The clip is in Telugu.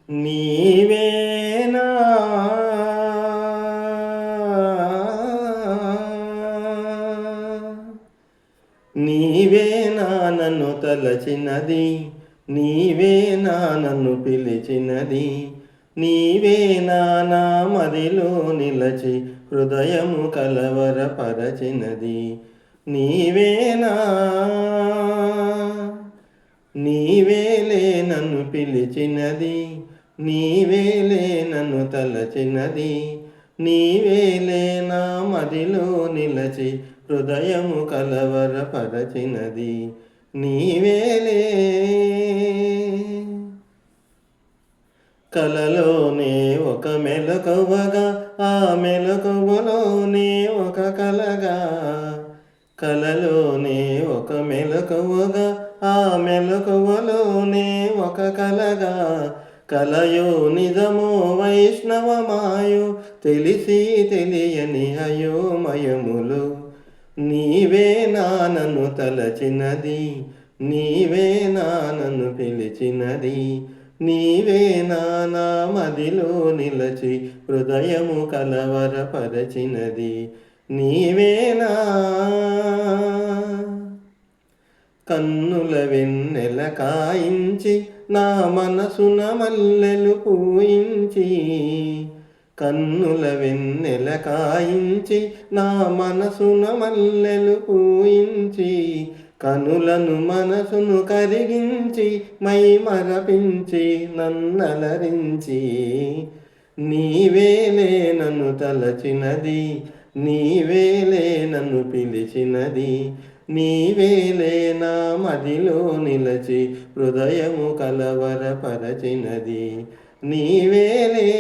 నీవేనా నీవేనా నన్ను తలచినది, నీవేనా నన్ను పిలిచినది, నీవేనా నా మదిలో నిలచి హృదయము కలవరపరచినది. నీవేనా నీవేలే నన్ను పిలిచినది, నీవేలే నన్ను తలచినది, నీవేలే నా మదిలో నిలచి హృదయము కలవరపరచినది. నీవేలే కలలోనే ఒక మెలకువగా, ఆ మెలకువలోనే ఒక కలగా, కలలోనే ఒక మెలకువగా, ఆ మెలకువలోనే ఒక కలగా, కలయో నిజమో వైష్ణవమాయో తెలిసి తెలియని అయోమయములు. నీవే నన్ను తలచినది, నీవే నన్ను పిలిచినది, నీవే నా మదిలో నిలచి హృదయము కలవరపరచినది. నీవేనా కన్నుల వెన్నెల కాయించి నా మనసున మల్లెలు పూయించి, కన్నుల వెన్నెల కాయించి నా మనసున మల్లెలు పూయించి, కనులను మనసును కరిగించి మై మరపించి నన్నలరించి. నీవేలే నన్ను తలచినది, నీవేలే నన్ను పిలిచినది, నీవేలే నా మదిలో నిలచి హృదయము కలవరపరచినది. నీవేలే